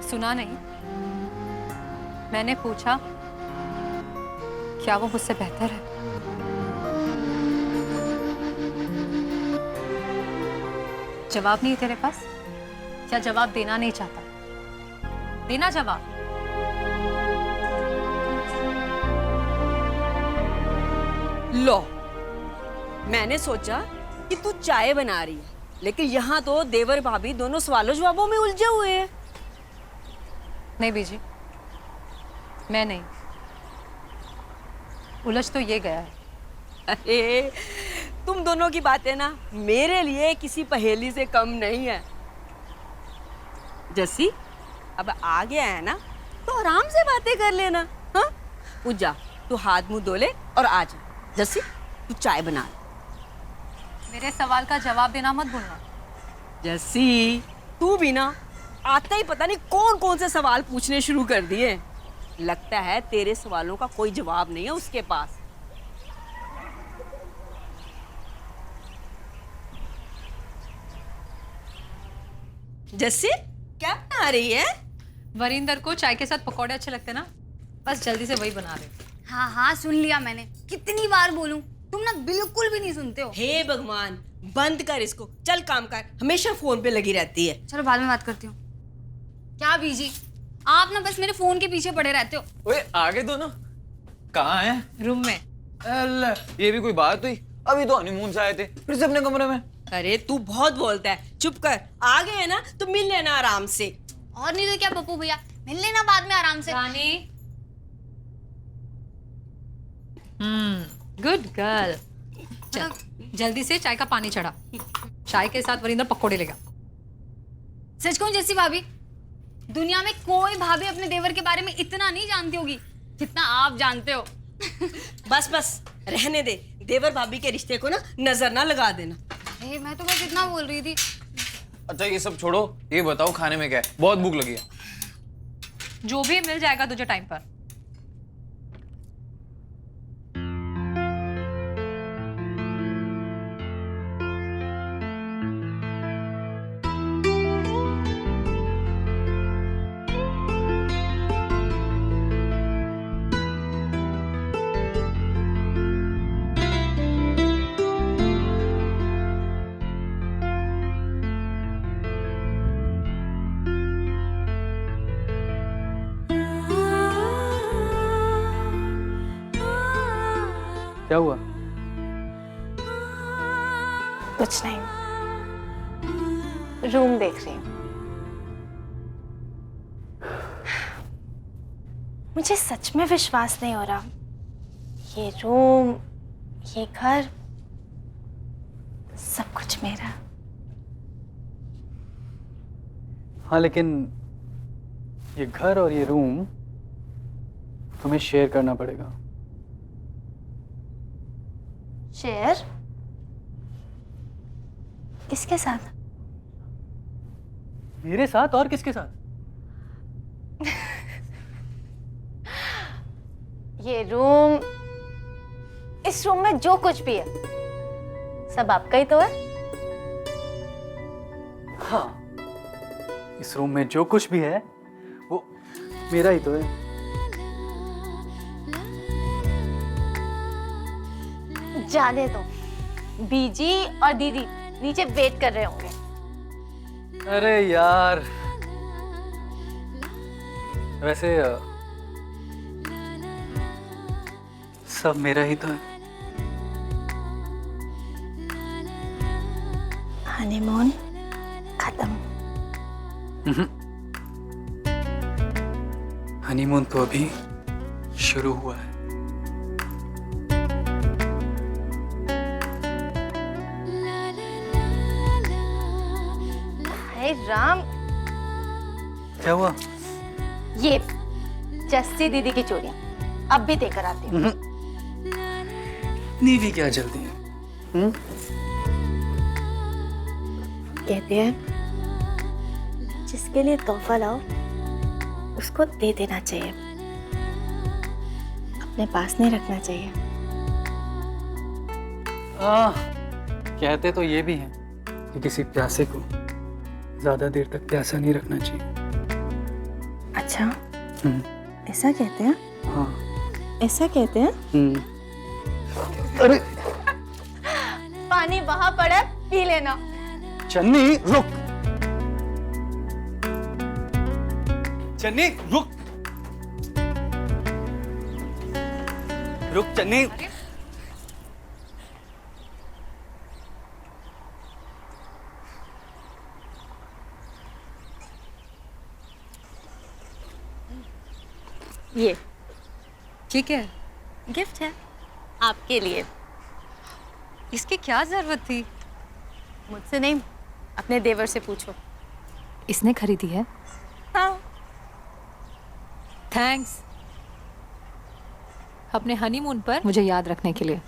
सुना नहीं? मैंने पूछा क्या वो मुझसे बेहतर है? जवाब नहीं है तेरे पास? क्या जवाब देना नहीं चाहता? देना जवाब। लो, मैंने सोचा कि तू चाय बना रही है, लेकिन यहाँ तो देवर भाभी दोनों सवालों जवाबों में उलझे हुए हैं। नहीं बीजी, मैं नहीं। उलझ तो ये गया है। अरे तुम दोनों की बातें ना मेरे लिए किसी पहेली से कम नहीं है। जस्सी, अब आ गया है ना तो आराम से बातें कर लेना। हाँ, उठ जा, तू हाथ मुंह धो ले और आ जा। जस्सी, तू चाय बना ले। मेरे सवाल का जवाब देना मत भूलना। जस्सी, तू भी ना आता ही पता नहीं कौन कौन से सवाल पूछने शुरू कर दिए। लगता है तेरे सवालों का कोई जवाब नहीं है उसके पास। जस्सी, क्या बना रही है? वरिंदर को चाय के साथ पकौड़े अच्छे लगते ना, बस जल्दी से वही बना रहे। हाँ हाँ, सुन लिया मैंने। कितनी बार बोलूं, तुम ना बिल्कुल भी नहीं सुनते हो। हे भगवान, बंद कर इसको, चल काम कर। हमेशा फोन पे लगी रहती है। चलो बाद में बात करती हूँ। क्या बीजी, आप ना बस मेरे फोन के पीछे पड़े रहते हो। ओए आगे दो ना। कहाँ है? रूम में। अल्लाह, ये भी कोई बात हुई? अभी तो हनीमून से आए थे, फिर से अपने कमरे में। अरे तू बहुत बोलता है, चुप कर। आ गए है ना तो मिल लेना आराम से। और नहीं तो क्या पप्पू भैया, मिल लेना बाद में आराम से। रानी, गुड गर्ल। चल जल्दी से चाय का पानी चढ़ा। चाय के साथ वरिंदर पकौड़े लेगा। सच कहूं जैसी भाभी, दुनिया में कोई भाभी अपने देवर के बारे में इतना नहीं जानती होगी जितना आप जानते हो। बस बस रहने दे, देवर भाभी के रिश्ते को ना नजर ना लगा देना। मैं तो बस इतना बोल रही थी। अच्छा ये सब छोड़ो, ये बताओ खाने में क्या है? बहुत भूख लगी है। जो भी मिल जाएगा तुझे टाइम पर। क्या हुआ? कुछ नहीं, रूम देख रही हूँ। मुझे सच में विश्वास नहीं हो रहा, ये रूम, ये घर, सब कुछ मेरा। हाँ लेकिन ये घर और ये रूम तुम्हें शेयर करना पड़ेगा। शेयर? किसके साथ? मेरे साथ और किसके साथ? ये रूम, इस रूम में जो कुछ भी है सब आपका ही तो है। हाँ, इस रूम में जो कुछ भी है वो मेरा ही तो है। जाने दो, बीजी और दीदी नीचे वेट कर रहे होंगे। अरे यार, वैसे सब मेरा ही तो है। हनीमून खत्म। हनीमून तो अभी शुरू हुआ है। हाय राम, क्या हुआ? ये जस्सी दीदी की चूड़ियां अब भी देकर आती हूँ। इतनी भी क्या जल्दी है? कहते हैं जिसके लिए तोहफा लाओ उसको दे देना चाहिए, अपने पास नहीं रखना चाहिए। कहते तो ये भी हैं कि किसी प्यासे को ज्यादा देर तक प्यासा नहीं रखना चाहिए। अच्छा, हम्म, ऐसा कहते हैं? हाँ। ऐसा कहते हैं? अरे पानी वहां पड़ा, पी लेना। चन्नी रुक। चन्नी रुक। रुक चन्नी। ये ठीक है, गिफ्ट है आपके लिए। इसकी क्या जरूरत थी? मुझसे नहीं, अपने देवर से पूछो। इसने खरीदी है? हाँ। थैंक्स, अपने हनीमून पर मुझे याद रखने के लिए।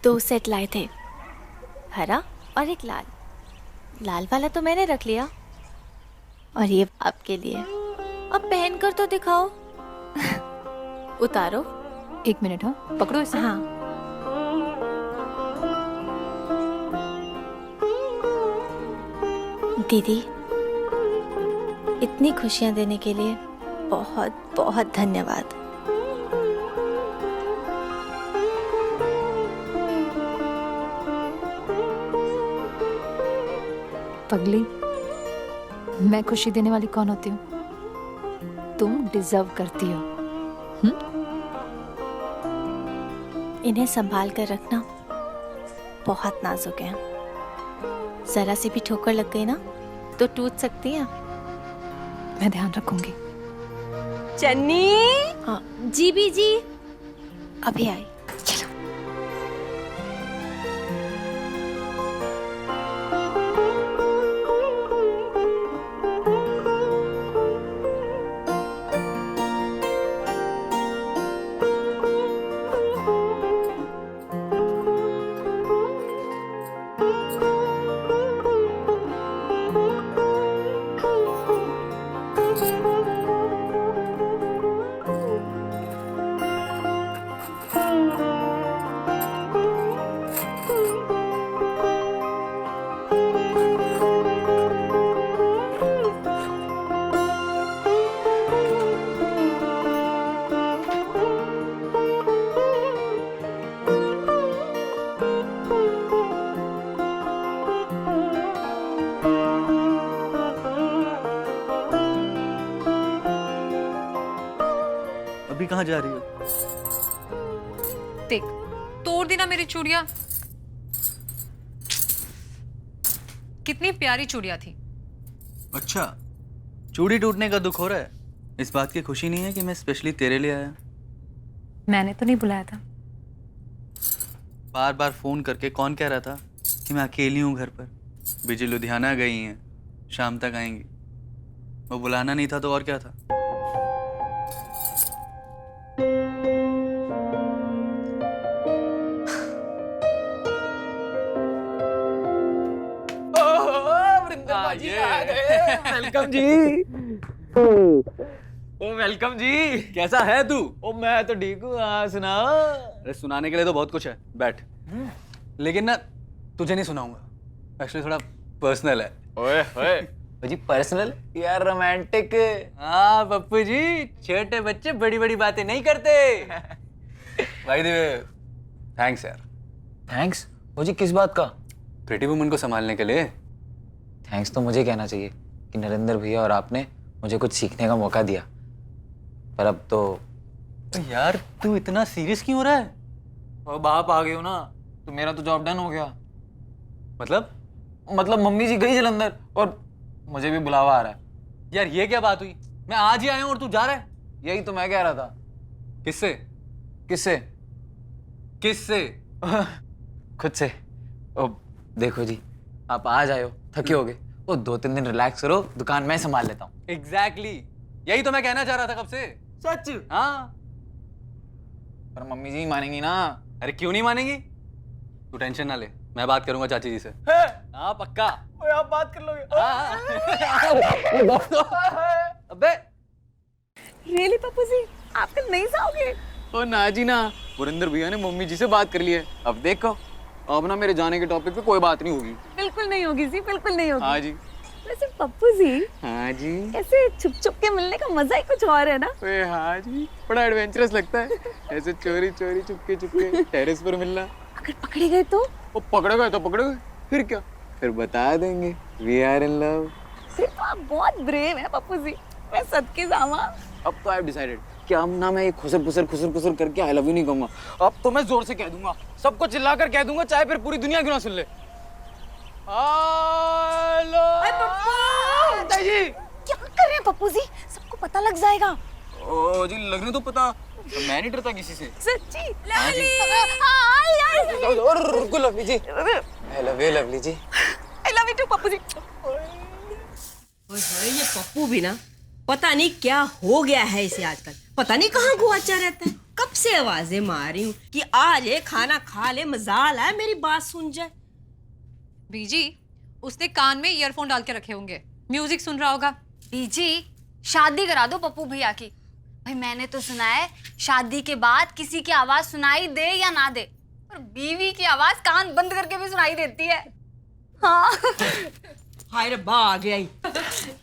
दो सेट लाए थे, हरा और एक लाल। लाल वाला तो मैंने रख लिया, और ये आपके लिए। अब पहन कर तो दिखाओ। उतारो। एक मिनट, हाँ पकड़ो इसे। हाँ। दीदी, इतनी खुशियां देने के लिए बहुत बहुत धन्यवाद। पगली, मैं खुशी देने वाली कौन होती हूँ? तुम डिजर्व करती हो। इन्हें संभाल कर रखना, बहुत नाजुक है। जरा सी भी ठोकर लग गई ना तो टूट सकती है। मैं ध्यान रखूंगी। चन्नी। जी बीजी, अभी आई। चलो। अभी कहाँ जा रही हो? देख, तोड़ दी ना मेरी चूड़ियां। कितनी प्यारी चूड़ियां थी। अच्छा, चूड़ी टूटने का दुख हो रहा है। इस बात की खुशी नहीं है कि मैं स्पेशली तेरे लिए आया। मैंने तो नहीं बुलाया था। बार बार फोन करके कौन कह रहा था कि मैं अकेली हूँ घर पर। बीजी लुधियाना गई हैं, शाम तक आएंगी। वो बुलाना नहीं था तो और क्या था? वेलकम जी। ओ वेलकम जी। कैसा है तू? ओ मैं तो ठीक हूँ। हाँ सुना। अरे सुनाने के लिए तो बहुत कुछ है, बैठ। लेकिन ना तुझे नहीं सुनाऊंगा, एक्चुअली थोड़ा पर्सनल है। ओए ओए जी, पर्सनल यार, रोमांटिक। हाँ पप्पू जी, छोटे बच्चे बड़ी बड़ी बातें नहीं करते। भाई देवे, थैंक्स यार। थैंक्स ओ जी, किस बात का? प्रीटी वुमन को संभालने के लिए। थैंक्स तो मुझे कहना चाहिए कि नरेंद्र भैया और आपने मुझे कुछ सीखने का मौका दिया, पर अब तो यार तू इतना सीरियस क्यों हो रहा है? अब आप आ गए हो ना तो मेरा तो जॉब डन हो गया। मतलब मम्मी जी गई जलंधर और मुझे भी बुलावा आ रहा है। यार ये क्या बात हुई? मैं आज ही आया हूँ और तू जा रहा है? यही तो मैं कह रहा था। किससे? किससे? किससे? खुद से। ओ देखो जी, आप आ जाओ, थके होगे, वो 2-3 दिन रिलैक्स करो, दुकान मैं संभाल लेता हूँ। एग्जैक्टली, यही तो मैं कहना चाह रहा था कब से। सच? हाँ। पर मम्मी जी मानेंगी ना? अरे क्यों नहीं मानेंगी? तू टेंशन ना ले, मैं बात करूंगा चाची जी से। हाँ पक्का। ओए आप बात कर लोगे? अबे रियली पप्पू जी, आप कल नहीं जाओगे? ओ ना जी ना, वरिंदर भैया ने मम्मी जी से बात कर ली है। अब देखो अब ना मेरे जाने के टॉपिक पे कोई बात नहीं होगी। बिल्कुल नहीं होगी जी, बिल्कुल नहीं होगी। हाँ जी। वैसे पप्पू जी, हाँ जी। ऐसे छुप छुप के मिलने का मजा ही कुछ और है ना। ओए हाँ जी, बड़ा एडवेंचरस लगता है ऐसे चोरी चोरी चुपके चुपके टेरेस पर मिलना। अगर पकड़े गए तो? वो पकड़े गए तो पकड़े गए, फिर क्या, फिर बता देंगे वी आर इन लव। फिर तो आप बहुत ब्रेव हैं पप्पू जी, मैं सदके जावा। अब तो आई हैव डिसाइडेड कि अब ना मैं ये खुसर खुसर करके आई लव यू नहीं कहूंगा। अब तो मैं जोर से कह दूंगा, सबको चिल्लाकर कह दूंगा, चाहे फिर पूरी दुनिया क्यों ना सुन ले। हेलो जी। क्या कर रहे हैं पप्पू जी? सबको पता लग जाएगा। ओ जी, लगने तो पता, तो मैं नहीं डरता किसी से। सच्ची? हाँ जी। लवली। और रुको Lovely ji, I love you Lovely ji. I love you too Pappu ji. ओए ये पप्पू भी ना, पता नहीं क्या हो गया है इसे आजकल, पता नहीं कहाँ गुआचा रहता है। कब से आवाजें मार रही हूँ कि आ जाए खाना खा ले, मजाल है मेरी बात सुन जाए। बीजी, उसने कान में ईयरफोन डाल के रखे होंगे, म्यूजिक सुन रहा होगा। बीजी, शादी करा दो पप्पू भैया की। भाई मैंने तो सुना है शादी के बाद किसी की आवाज सुनाई दे या ना दे, पर बीवी की आवाज कान बंद करके भी सुनाई देती है। हाँ। हाय रे बा आ गया ही।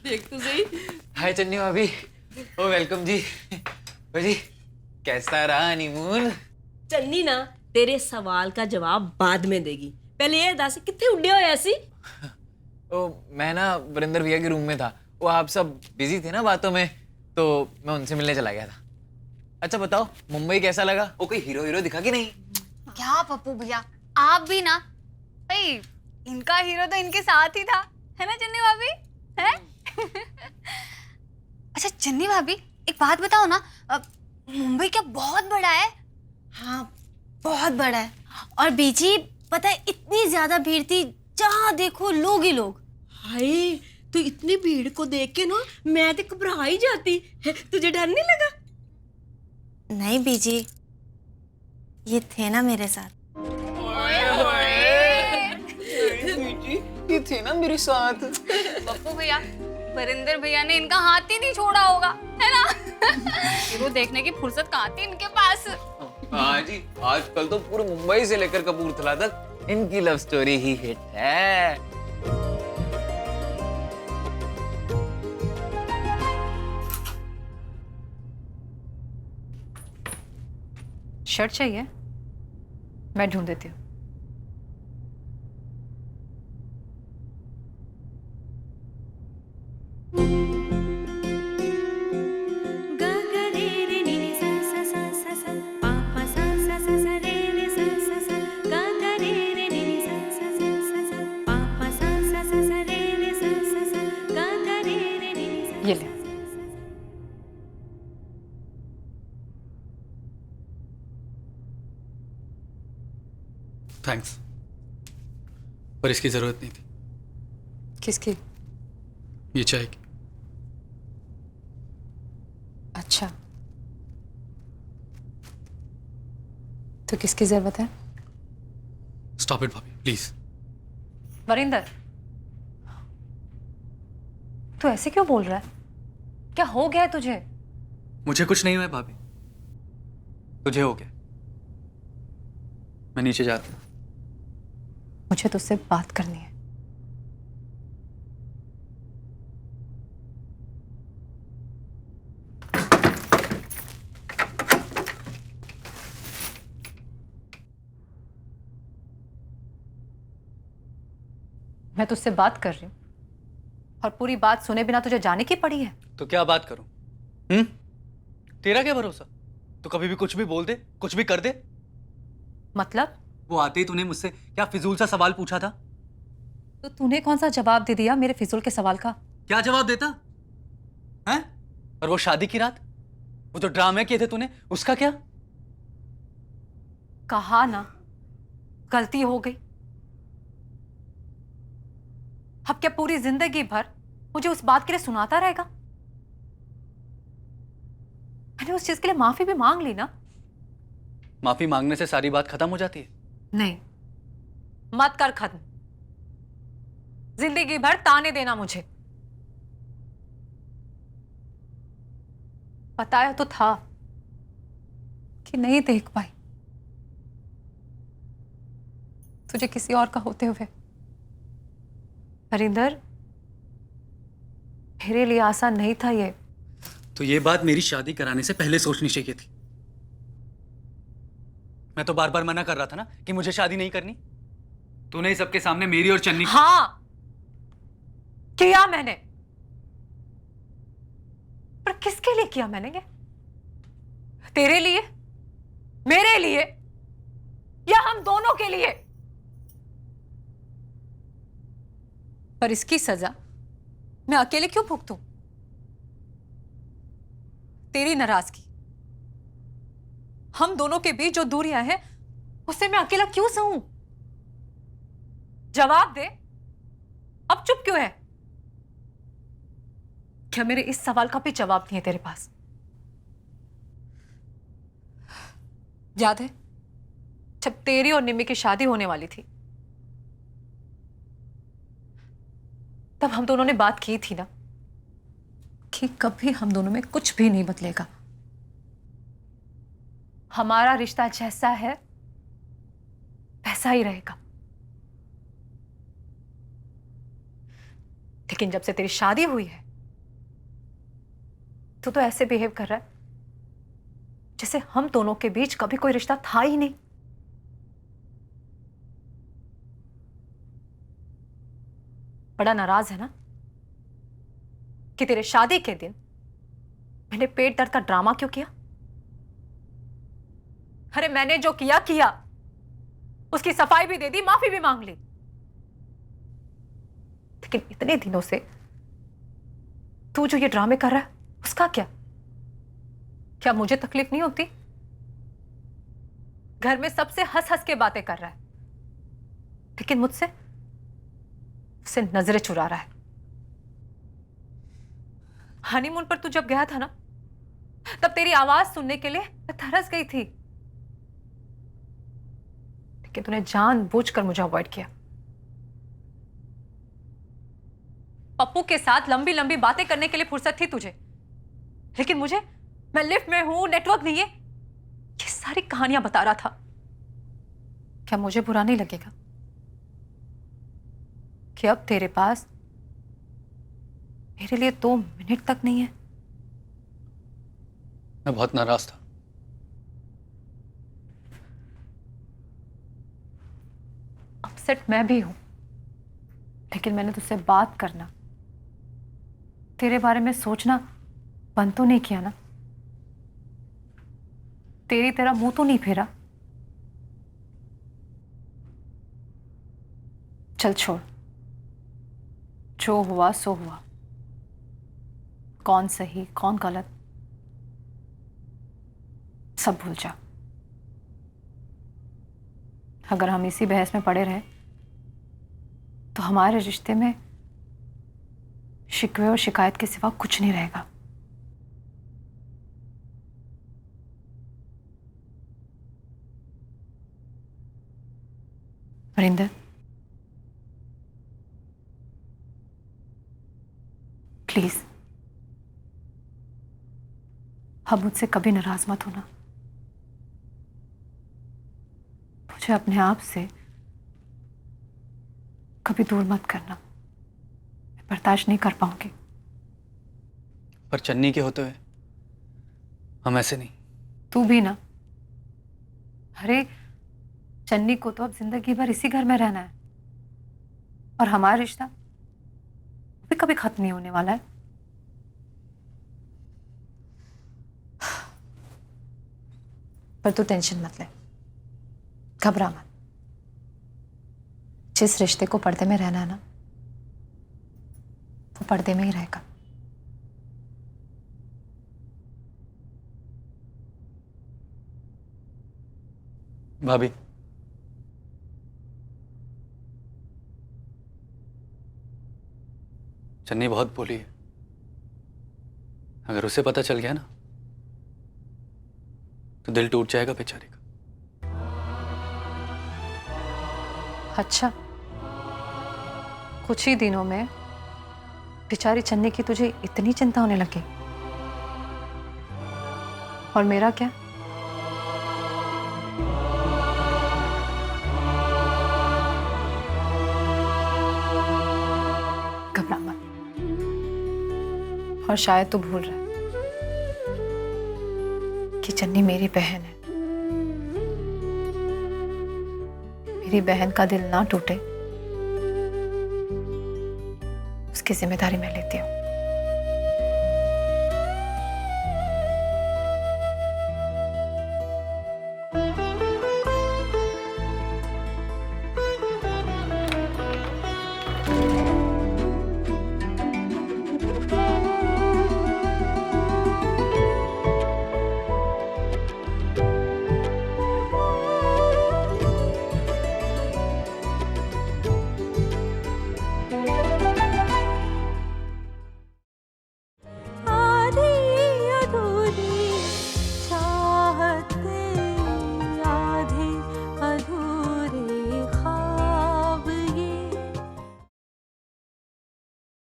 देख तो सही। हाय चन्नी भाभी, ओ वेलकम जी। ओ जी, कैसा रहा हनीमून? चन्नी ना तेरे सवाल का जवाब बाद में देगी, पहले ये दस कितने उड़े हो ऐसी। ओ मैं ना वरिंदर भैया के रूम में था, वो आप सब बिजी थे ना बातों में, तो मैं उनसे मिलने चला गया था। अच्छा बताओ, मुंबई कैसा लगा? वो कोई हीरो हीरो दिखा कि नहीं? क्या पप्पू भैया, आप भी ना भाई, इनका हीरो तो इनके साथ ही था, है ना चन्नी भाभी? है? अच्छा चन्नी भाभी, एक बात बताओ ना, मुंबई क्या बहुत बड़ा है? हाँ बहुत बड़ा है। और बीजी पता है, इतनी ज्यादा भीड़ थी, जहाँ देखो लोग ही लोग। हाय, तो इतनी भीड़ को देख के ना मैं तो घबरा ही जाती है। तुझे डर नहीं लगा? नहीं बीजी, ये थे ना मेरे साथ। ये थे ना मेरे साथ। पप्पू भैया, वरिंदर भैया ने इनका हाथ ही नहीं छोड़ा होगा, है ना? हीरो देखने की फुर्सत कहाँ थी इनके पास। हाँ जी, आजकल तो पूरे मुंबई से लेकर कपूरथला तक इनकी लव स्टोरी ही हिट है। शर्ट चाहिए? मैं ढूंढ देती हूँ। ये ले। थैंक्स, पर इसकी जरूरत नहीं थी। किसकी? ये चाय की। अच्छा, तो किसकी जरूरत है? स्टॉप इट भाभी प्लीज। वरिंदर, तू ऐसे क्यों बोल रहा है? क्या हो गया है तुझे? मुझे कुछ नहीं हुआ है भाभी, तुझे हो गया। मैं नीचे जाता हूँ। मुझे तुझसे बात करनी है। मैं तुझसे बात कर रही हूँ और पूरी बात सुने बिना तुझे जाने की पड़ी है। तो क्या बात करूं? तेरा क्या भरोसा, तो कभी भी कुछ भी बोल दे, कुछ भी कर दे। मतलब? वो आते ही तूने मुझसे क्या फिजूल सा सवाल पूछा था? तो तूने कौन सा जवाब दे दिया मेरे फिजूल के सवाल का? क्या जवाब देता हैं? और वो शादी की रात, वो जो ड्रामे किए थे तूने, उसका क्या? कहा ना, गलती हो गई। अब क्या पूरी जिंदगी भर मुझे उस बात के लिए सुनाता रहेगा? मैंने उस चीज के लिए माफी भी मांग ली ना। माफी मांगने से सारी बात खत्म हो जाती है? नहीं, मत कर खत्म। जिंदगी भर ताने देना मुझे। बताया तो था कि नहीं देख पाई। तुझे किसी और का होते हुए। हरिंदर, मेरे लिए आसान नहीं था ये। तो ये बात मेरी शादी कराने से पहले सोचनी चाहिए थी। मैं तो बार बार मना कर रहा था ना कि मुझे शादी नहीं करनी। तूने ही सबके सामने मेरी और चन्नी हाँ, किया मैंने। पर किसके लिए किया मैंने ये? तेरे लिए, मेरे लिए, या हम दोनों के लिए? पर इसकी सजा मैं अकेले क्यों भुगतूं? तेरी नाराजगी, हम दोनों के बीच जो दूरियां हैं, उससे मैं अकेला क्यों सहूं? जवाब दे, अब चुप क्यों है? क्या मेरे इस सवाल का भी जवाब नहीं है तेरे पास? याद है जब तेरी और निम्मी की शादी होने वाली थी, तब हम दोनों ने बात की थी ना कि कभी हम दोनों में कुछ भी नहीं बदलेगा। हमारा रिश्ता जैसा है वैसा ही रहेगा। लेकिन जब से तेरी शादी हुई है, तू तो ऐसे बिहेव कर रहा है जैसे हम दोनों के बीच कभी कोई रिश्ता था ही नहीं। बड़ा नाराज है ना कि तेरे शादी के दिन मैंने पेट दर्द का ड्रामा क्यों किया? अरे मैंने जो किया किया, उसकी सफाई भी दे दी, माफी भी मांग ली। लेकिन इतने दिनों से तू जो ये ड्रामे कर रहा है, उसका क्या? क्या मुझे तकलीफ नहीं होती? घर में सबसे हंस हंस के बातें कर रहा है, लेकिन मुझसे उसे नजरें चुरा रहा है। हनीमून पर तू जब गया था ना, तब तेरी आवाज सुनने के लिए मैं तरस गई थी, लेकिन तूने जानबूझकर मुझे अवॉइड किया। पप्पू के साथ लंबी लंबी बातें करने के लिए फुर्सत थी तुझे, लेकिन मुझे, मैं लिफ्ट में हूं, नेटवर्क नहीं है, ये सारी कहानियां बता रहा था। क्या मुझे बुरा नहीं लगेगा कि अब तेरे पास मेरे लिए 2 मिनट तक नहीं है? मैं बहुत नाराज था। अपसेट मैं भी हूं, लेकिन मैंने तुझसे बात करना, तेरे बारे में सोचना बंद तो नहीं किया ना? तेरी तरह मुंह तो नहीं फेरा। चल छोड़, जो हुआ सो हुआ। कौन सही कौन गलत सब भूल जा। अगर हम इसी बहस में पड़े रहे तो हमारे रिश्ते में शिकवे और शिकायत के सिवा कुछ नहीं रहेगा। वरिंदर, प्लीज अब मुझसे कभी नाराज मत होना। मुझे अपने आप से कभी दूर मत करना, मैं बर्दाश्त नहीं कर पाऊंगी। पर चन्नी के होते हुए हम ऐसे नहीं। तू भी ना। अरे चन्नी को तो अब जिंदगी भर इसी घर में रहना है, और हमारा रिश्ता भी कभी खत्म नहीं होने वाला है। पर तू टेंशन मत ले, घबरा मत। जिस रिश्ते को पर्दे में रहना है ना, वो पर्दे में ही रहेगा। भाभी, चन्नी बहुत बोली है। अगर उसे पता चल गया ना तो दिल टूट जाएगा बेचारे का। अच्छा, कुछ ही दिनों में बेचारी चन्नी की तुझे इतनी चिंता होने लगी, और मेरा क्या? और शायद तू भूल रहा है कि जन्नी मेरी बहन है। मेरी बहन का दिल ना टूटे, उसकी जिम्मेदारी मैं लेती हूँ।